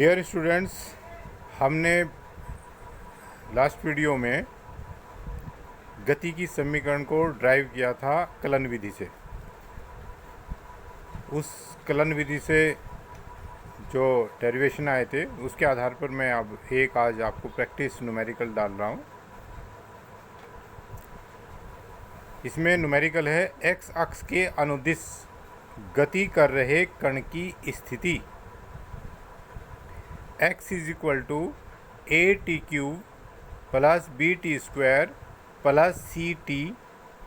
Dear students, हमने last video में गति की समीकरण को ड्राइव किया था कलन विधि से। उस कलन विधि से जो डेरिवेशन आए थे उसके आधार पर मैं अब आज आपको प्रैक्टिस न्यूमेरिकल डाल रहा हूँ। इसमें न्यूमेरिकल है एक्स अक्ष के अनुदिश गति कर रहे कण की स्थिति। x is equal to A T cube plus B T square plus C T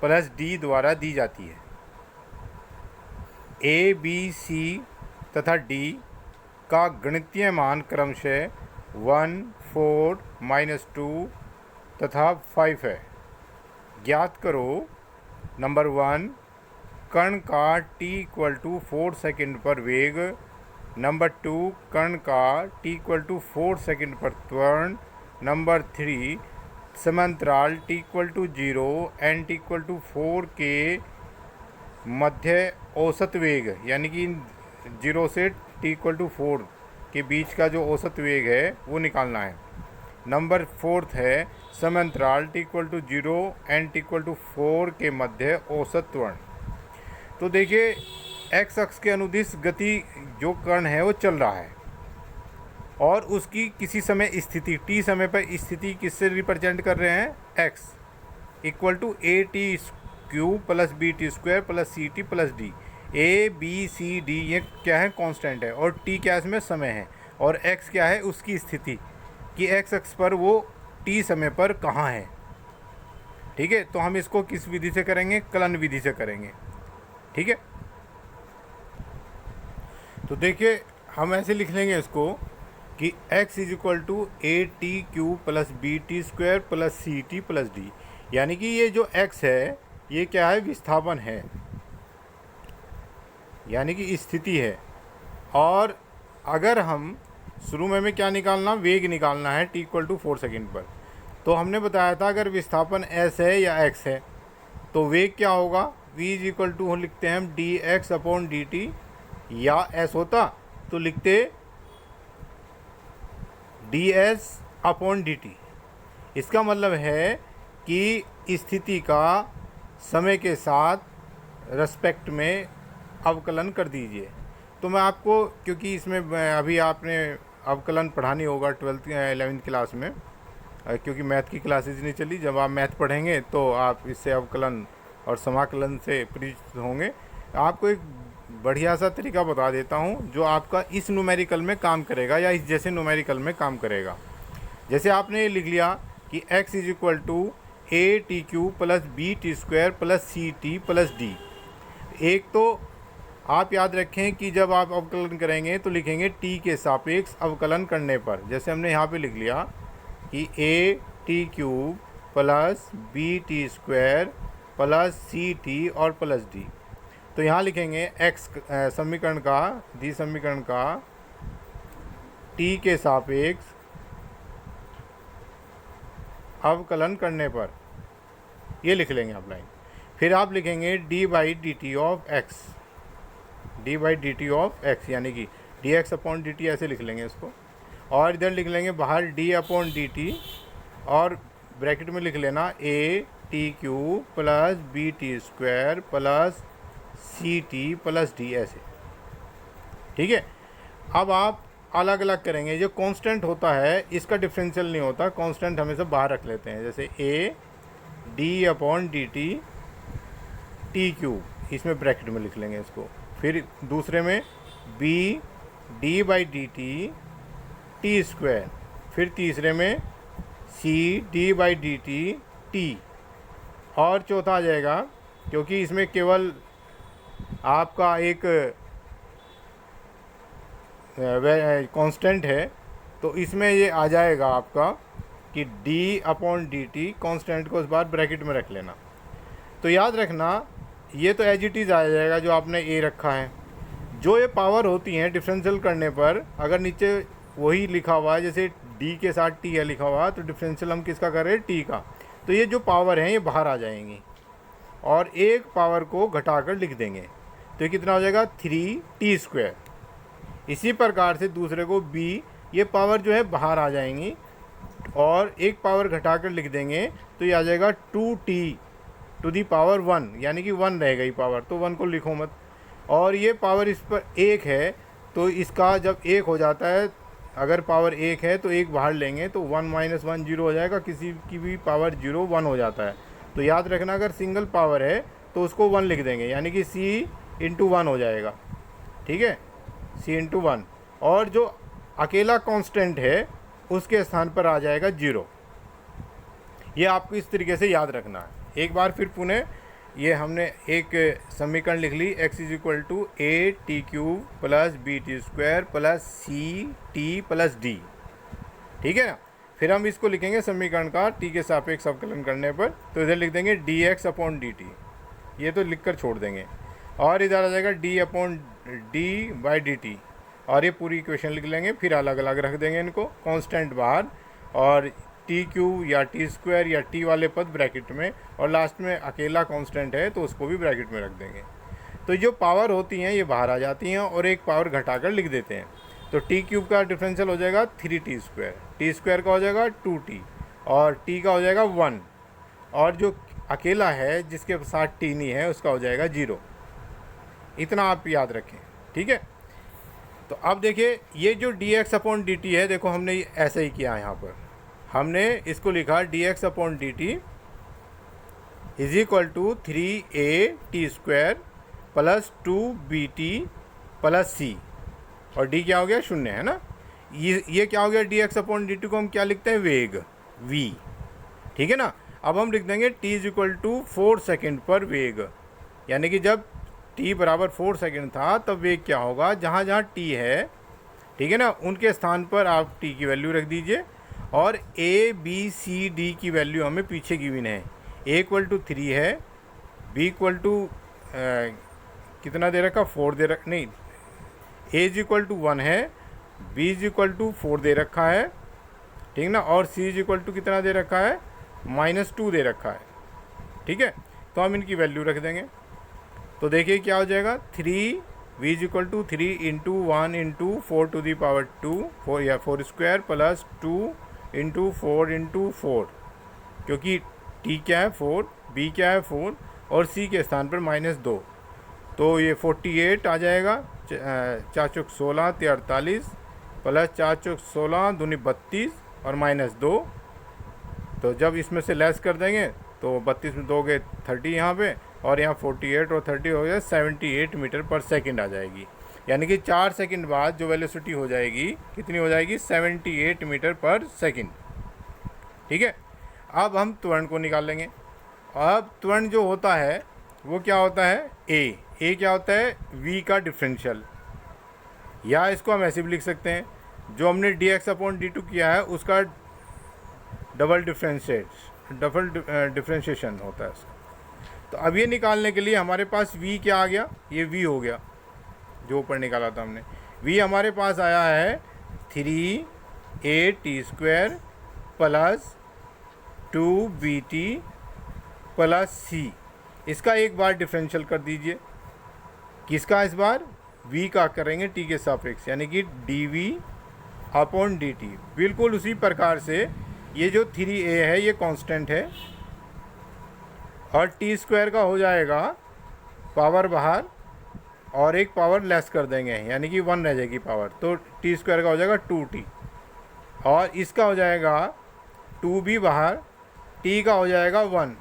plus D द्वारा दी जाती है। ए बी सी तथा डी का गणितीय मान क्रमशः 1, 4, -2 तथा 5 है। ज्ञात करो नंबर 1 कण का t इक्वल टू 4 सेकेंड पर वेग, नंबर 2 कण का t इक्वल टू 4 सेकेंड पर त्वरण, नंबर 3 समांतराल t equal to 0 and t equal to 4 के मध्य औसत वेग, यानी कि 0 से t इक्वल टू 4 के बीच का जो औसत वेग है वो निकालना है। नंबर 4 है समांतराल t equal to 0 and t equal to 4 के मध्य औसत त्वरण। तो देखिए एक्स अक्ष के अनुदिश गति जो कण है वो चल रहा है और उसकी किसी समय स्थिति t समय पर स्थिति किससे रिप्रेजेंट कर रहे हैं, x equal to A T cube plus B T square plus C T plus D. A B C D ये क्या है, कांस्टेंट है, और t क्या इसमें समय है, और x क्या है उसकी स्थिति कि x अक्ष पर वो t समय पर कहाँ है। ठीक है, तो हम इसको किस विधि से करेंगे, कलन विधि से करेंगे। ठीक है, तो देखिए हम ऐसे लिख लेंगे इसको कि x is equal to A T cube plus B T square plus C T plus D, यानी कि ये जो x है ये क्या है, विस्थापन है, यानी कि स्थिति है। और अगर हम शुरू में क्या निकालना, वेग निकालना है t इक्वल टू 4 सेकेंड पर। तो हमने बताया था अगर विस्थापन s है या x है तो वेग क्या होगा, v इज इक्वल टू लिखते हैं हम D x upon D T, या s होता तो लिखते D S upon D T. इसका मतलब है कि स्थिति का समय के साथ रेस्पेक्ट में अवकलन कर दीजिए। तो मैं आपको, क्योंकि इसमें अभी आपने अवकलन पढ़ानी होगा 12th 11th क्लास में, क्योंकि मैथ की क्लासेज नहीं चली। जब आप मैथ पढ़ेंगे तो आप इससे अवकलन और समाकलन से परिचित होंगे। आपको एक बढ़िया सा तरीका बता देता हूँ जो आपका इस न्यूमेरिकल में काम करेगा या इस जैसे न्यूमेरिकल में काम करेगा। जैसे आपने ये लिख लिया कि x is equal to A T cube plus B T square plus C T plus D. एक तो आप याद रखें कि जब आप अवकलन करेंगे तो लिखेंगे t के सापेक्ष अवकलन करने पर। जैसे हमने यहाँ पे लिख लिया कि A T cube plus B T square plus C T और प्लस डी। तो यहाँ लिखेंगे x समीकरण का t के सापेक्ष अवकलन करने पर, ये लिख लेंगे आप लाइन। फिर आप लिखेंगे d by D T of x, d by D T of x, यानी कि D x upon D T, ऐसे लिख लेंगे इसको। और इधर लिख लेंगे बाहर d अपॉन डी टी, और ब्रैकेट में लिख लेना A T cube plus B T square plus C T plus D, ऐसे। ठीक है, अब आप अलग अलग करेंगे। जो कांस्टेंट होता है इसका डिफरेंशियल नहीं होता, कांस्टेंट हमेशा बाहर रख लेते हैं। जैसे A D upon D T T cube, इसमें ब्रैकेट में लिख लेंगे इसको। फिर दूसरे में B D by D T T square, फिर तीसरे में C D by D T T, और चौथा आ जाएगा, क्योंकि इसमें केवल आपका एक कांस्टेंट है तो इसमें ये आ जाएगा आपका कि d upon D T, constant को इस बार ब्रैकेट में रख लेना। तो याद रखना ये तो एज इट इज़ आ जाएगा जो आपने a रखा है। जो ये पावर होती हैं डिफरेंशियल करने पर, अगर नीचे वही लिखा हुआ है जैसे d के साथ t है लिखा हुआ, तो डिफरेंशियल हम किसका कर रहे हैं, t का। तो ये जो पावर हैं ये बाहर आ जाएंगी और एक पावर को घटाकर लिख देंगे, तो ये कितना हो जाएगा 3t स्क्वायर। इसी प्रकार से दूसरे को b ये पावर जो है बाहर आ जाएंगी और एक पावर घटाकर लिख देंगे तो ये आ जाएगा 2t टू दी पावर 1, यानी कि 1 रहेगा ये पावर, तो 1 को लिखो मत। और ये पावर इस पर 1 है तो इसका जब 1 हो जाता है, अगर पावर 1 है तो 1 बाहर लेंगे तो 1 - 1 0 हो जाएगा, किसी की भी पावर 0 1 हो जाता है। तो याद रखना अगर सिंगल पावर है तो उसको 1 लिख देंगे, यानी कि c × 1 हो जाएगा, ठीक है, c × 1। और जो अकेला कांस्टेंट है उसके स्थान पर आ जाएगा 0। ये आपको इस तरीके से याद रखना है। एक बार फिर पुनः ये हमने एक समीकरण लिख ली, x = a t³ + b t² + c t + d, ठीक है ना। फिर हम इसको लिखेंगे समीकरण का t के सापेक्ष अवकलन करने पर, तो इधर लिख देंगे dx/dt, ये तो लिख कर छोड़ देंगे, और इधर आ जाएगा d/d/dt, और ये पूरी इक्वेशन लिख लेंगे। फिर अलग अलग रख देंगे इनको, कांस्टेंट बाहर और t³ या t² या t वाले पद ब्रैकेट में, और लास्ट में अकेला कांस्टेंट है तो उसको भी ब्रैकेट में रख देंगे। तो जो पावर होती हैं ये बाहर आ जाती हैं और एक पावर घटाकर लिख देते हैं। तो t³ का डिफरेंशियल हो जाएगा 3t², t² का हो जाएगा 2t, और t का हो जाएगा 1, और जो अकेला है जिसके साथ t नहीं है उसका हो जाएगा 0। इतना आप याद रखें, ठीक है। तो अब देखिए ये जो dx/dt है, देखो हमने ऐसे ही किया, यहाँ पर हमने इसको लिखा dx/dt = 3at² + 2bt + c, और d क्या हो गया 0, है ना। ये क्या हो गया, dx/dt को हम क्या लिखते हैं, वेग v, ठीक है ना। अब हम लिख देंगे t = 4 सेकेंड पर वेग, यानी कि जब t = 4 सेकेंड था तब वेग क्या होगा, जहाँ जहाँ t है, ठीक है ना, उनके स्थान पर आप t की वैल्यू रख दीजिए, और a b c d की वैल्यू हमें पीछे गिवन है। a = 3 है, b = कितना दे रखा, 4 दे रखा, नहीं, a = 1 है, b = 4 दे रखा है, ठीक ना, और c = कितना दे रखा है, -2 दे रखा है, ठीक है। तो हम इनकी वैल्यू रख देंगे, तो देखिए क्या हो जाएगा, v = 3 × 1 × 4 to the power 2 4 या 4² + 2 × 4 × 4, क्योंकि t क्या है 4, b क्या है 4, और c के स्थान पर -2, तो ये 48 आ जाएगा। 4 × 16 = 43 + 4 × 16 = 32 और -2, तो जब इसमें से लेस कर देंगे तो 32 में 2 गए 30 यहाँ पे, और यहाँ 48 और 30 हो गया 78 मीटर पर सेकंड आ जाएगी, यानी कि 4 सेकंड बाद जो वेलोसिटी हो जाएगी कितनी हो जाएगी, 78 मीटर पर सेकंड, ठीक है। अब हम त्वरण को निकाल लेंगे। अब त्वरण जो होता है वो क्या होता है, a क्या होता है, v का डिफरेंशियल, या इसको हम ऐसे भी लिख सकते हैं, जो हमने dx/dt किया है उसका डबल डिफरेंशिएशन होता है इसका। तो अब ये निकालने के लिए हमारे पास v क्या आ गया, ये v हो गया जो ऊपर निकाला था हमने। v हमारे पास आया है 3at² + 2bt + c, इसका एक बार डिफरेंशियल कर दीजिए। किसका, इस बार v का करेंगे t के सापेक्ष, यानी कि dv/dt। बिल्कुल उसी प्रकार से ये जो 3a है ये कांस्टेंट है, और t² का हो जाएगा पावर बाहर और एक पावर लेस कर देंगे, यानी कि 1 रह जाएगी पावर, तो t² का हो जाएगा 2t, और इसका हो जाएगा 2b बाहर, t का हो जाएगा 1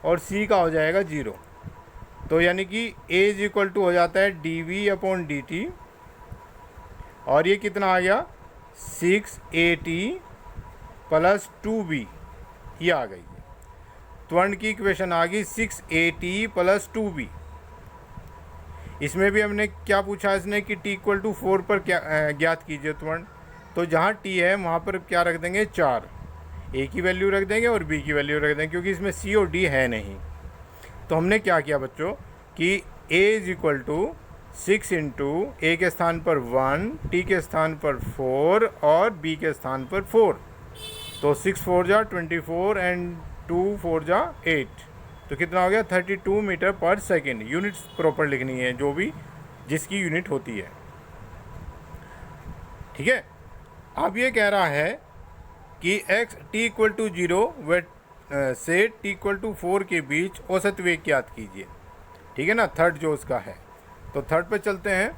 और c का हो जाएगा 0, तो यानी कि a = हो जाता है dv/dt, और ये कितना आ गया 6at + 2b, ये आ गई त्वरण की इक्वेशन आ गई 6at + 2b। इसमें भी हमने क्या पूछा इसने कि t = 4 पर क्या ज्ञात कीजिए त्वरण, तो जहाँ t है वहाँ पर क्या रख देंगे 4, a की वैल्यू रख देंगे और b की वैल्यू रख देंगे, क्योंकि इसमें c और d है नहीं। तो हमने क्या किया बच्चों कि a = 6 × a के स्थान पर 1, t के स्थान पर 4 और b के स्थान पर 4, तो 6 4 जा 24 एंड 2 4 जा 8, तो कितना हो गया 32 मीटर पर सेकेंड। यूनिट्स प्रॉपर लिखनी है, जो भी जिसकी यूनिट होती है, ठीक है। अब ये कह रहा है कि x t इक्वल टू 0 व से t इक्वल टू 4 के बीच औसत वेग ज्ञात कीजिए। ठीक है ना, थर्ड जो उसका है। तो थर्ड पे चलते हैं।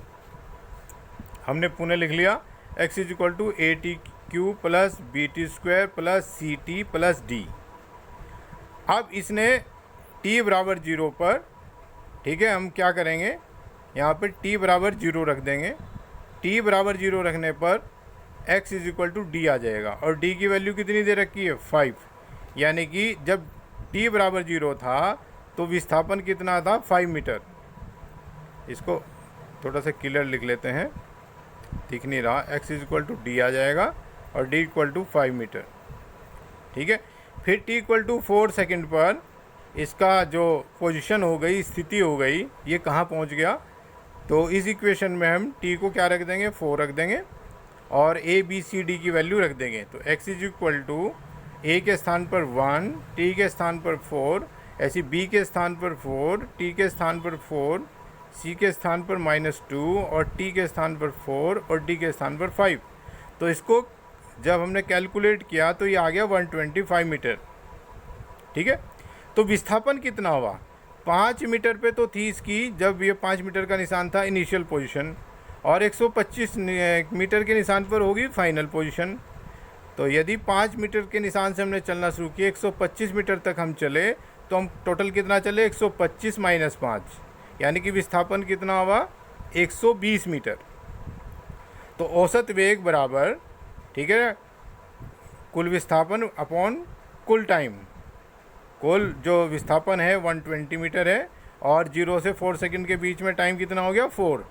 हमने पुनः लिख लिया x is equal to A T cube plus B T square plus C T plus D. अब इसने t बराबर 0 पर, ठीक है, हम क्या करेंगे, यहाँ पे t बराबर 0 रख देंगे। t बराबर 0 रखने पर x is equal to D आ जाएगा, और d की वैल्यू कितनी दे रखी है, 5। यानी कि जब t बराबर 0 था तो विस्थापन कितना था, 5 मीटर। इसको थोड़ा सा क्लियर लिख लेते हैं, दिख नहीं रहा। x is equal to D आ जाएगा और d इक्वल टू 5 मीटर। ठीक है, फिर t इक्वल टू 4 सेकेंड पर इसका जो पोजीशन हो गई, स्थिति हो गई, ये कहाँ पहुँच गया। तो इस इक्वेशन में हम t को क्या रख देंगे, 4 रख देंगे, और a b c d की वैल्यू रख देंगे। तो x is equal to a के स्थान पर 1, t के स्थान पर 4, ऐसी b के स्थान पर 4, t के स्थान पर 4, c के स्थान पर -2 और t के स्थान पर 4 और d के स्थान पर 5। तो इसको जब हमने कैलकुलेट किया तो ये आ गया 125 मीटर। ठीक है, तो विस्थापन कितना हुआ, 5 मीटर पे तो थी इसकी, जब ये 5 मीटर का निशान था इनिशियल पोजीशन, और 125 मीटर के निशान पर होगी फाइनल पोजीशन। तो यदि 5 मीटर के निशान से हमने चलना शुरू किया, 125 मीटर तक हम चले, तो हम टोटल कितना चले, 125 माइनस 5, यानी कि विस्थापन कितना हुआ, 120 मीटर। तो औसत वेग बराबर, ठीक है, कुल विस्थापन अपॉन कुल टाइम। कुल जो विस्थापन है 120 मीटर है, और 0 से 4 सेकंड के बीच में टाइम कितना हो गया, 4।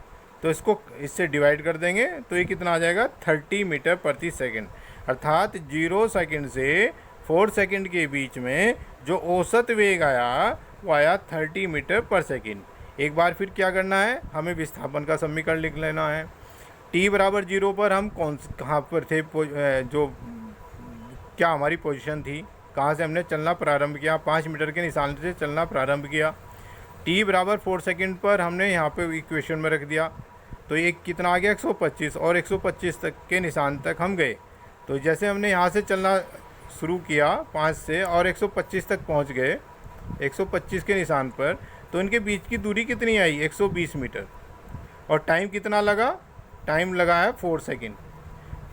तो इसको इससे डिवाइड कर देंगे तो ये कितना आ जाएगा, 30 मीटर प्रति सेकंड। अर्थात 0 सेकंड से 4 सेकंड के बीच में जो औसत वेग आया वो आया 30 मीटर पर सेकंड। एक बार फिर क्या करना है, हमें विस्थापन का समीकरण लिख लेना है। t बराबर 0 पर हम कहाँ पर थे, जो क्या हमारी पोजीशन थी, कहाँ से हमने चलना प्रारंभ किया, 5 मीटर के निशान से चलना प्रारंभ किया। t बराबर 4 सेकंड पर हमने यहाँ पे इक्वेशन में रख दिया, तो ये कितना आ गया, 125, और 125 तक के निशान तक हम गए। तो जैसे हमने यहाँ से चलना शुरू किया 5 से और 125 तक पहुँच गए, 125 के निशान पर, तो इनके बीच की दूरी कितनी आई, 120 मीटर, और टाइम कितना लगा, टाइम लगा है 4 सेकंड।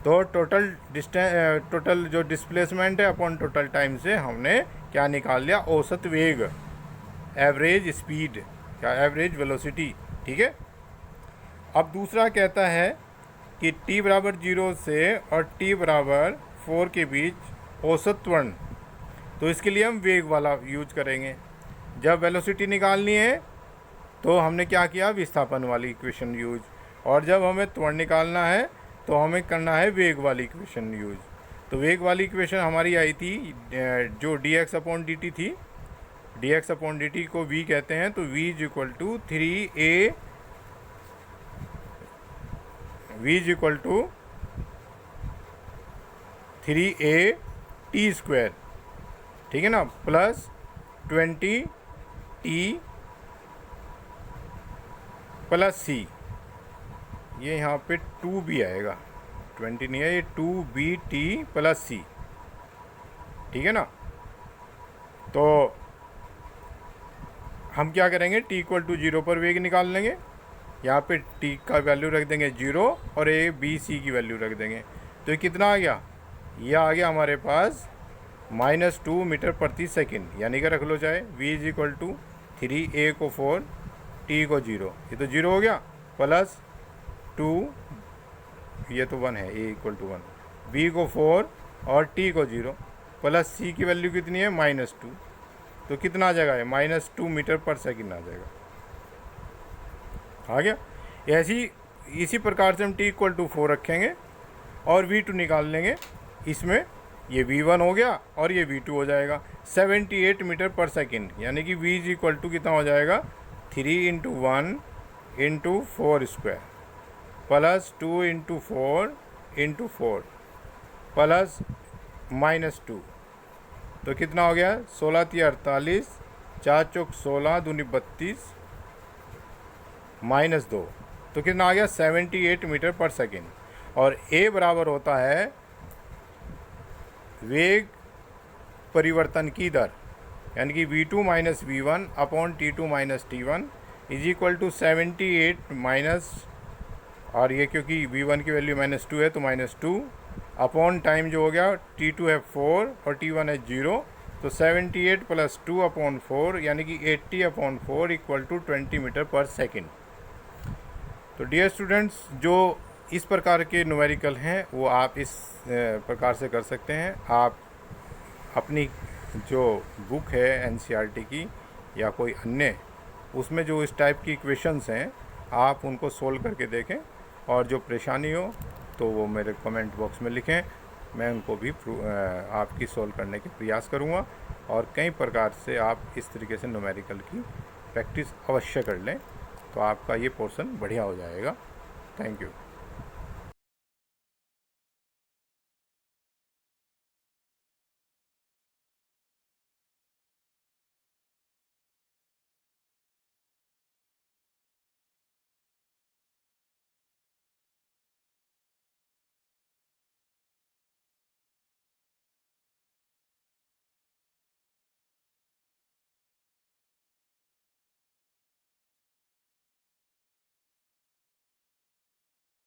तो टोटल जो डिस्प्लेसमेंट है अपॉन टोटल टाइम से हमने क्या निकाल लिया, औसत वेग, एवरेज स्पीड, क्या एवरेज वेलोसिटी। ठीक है, अब दूसरा कहता है कि t बराबर 0 से और t बराबर 4 के बीच औसत त्वरण। तो इसके लिए हम वेग वाला यूज करेंगे। जब वेलोसिटी निकालनी है तो हमने क्या किया, विस्थापन वाली इक्वेशन यूज, और जब हमें त्वरण निकालना है तो हमें करना है वेग वाली इक्वेशन यूज। तो वेग वाली इक्वेशन हमारी आई थी जो dx अपॉन dt थी, dx अपॉन dt को v कहते हैं। तो v is equal to 3a t square, ठीक है ना, प्लस 20t प्लस c। ये यहाँ पे 2b आएगा, 20 नहीं है, ये 2bt प्लस c। ठीक है ना, तो हम क्या करेंगे, t इक्वल टू 0 पर वेग निकाल लेंगे। यहाँ पे t का वैल्यू रख देंगे 0 और a b c की वैल्यू रख देंगे। तो ये कितना आ गया, ये आ गया हमारे पास -2 मीटर प्रति सेकंड, यानी कि रख लो चाहे v is equal to 3a को 4, t को 0, ये तो 0 हो गया, प्लस 2, ये तो 1 है, a इक्वल टू 1, b को 4 और t को 0, प्लस c की वैल्यू कितनी है, -2। तो कितना आ जाएगा, -2 मीटर पर सेकंड आ जाएगा। आ गया। इसी प्रकार से हम t इक्वल टू 4 रखेंगे और v2 निकाल लेंगे। इसमें ये v1 हो गया और ये v2 हो जाएगा, 78 मीटर पर सेकंड, यानी कि v इज इक्वल टू कितना हो जाएगा, 3 × 1 × 4 स्क्वायर प्लस 2 × 4 × 4 प्लस -2। तो कितना हो गया, 16 × 48, 4 चौक 16, दूनी 32, -2। तो कितना आ गया, 78 मीटर पर सेकेंड। और a बराबर होता है वेग परिवर्तन की दर, यानी कि v2 minus v1 upon t2 minus t1 is equal to 78 minus, और ये क्योंकि v1 की वैल्यू -2 है तो -2 अपॉन टाइम जो हो गया t2 है 4 और t1 है 0, तो 78 प्लस 2 अपॉन 4 यानी कि 80 अपॉन 4 इक्वल टू 20 मीटर पर सेकेंड। तो डियर स्टूडेंट्स, जो इस प्रकार के न्यूमेरिकल हैं वो आप इस प्रकार से कर सकते हैं। आप अपनी जो बुक है एनसीईआरटी की या कोई अन्य, उसमें जो इस टाइप की इक्वेशंस हैं आप उनको सोल्व करके देखें, और जो परेशानी हो तो वो मेरे कमेंट बॉक्स में लिखें, मैं उनको भी आपकी सोल्व करने के प्रयास करूँगा। और कई प्रकार से आप इस तरीके से न्यूमेरिकल की प्रैक्टिस अवश्य कर लें, तो आपका ये पोर्शन बढ़िया हो जाएगा। Thank you.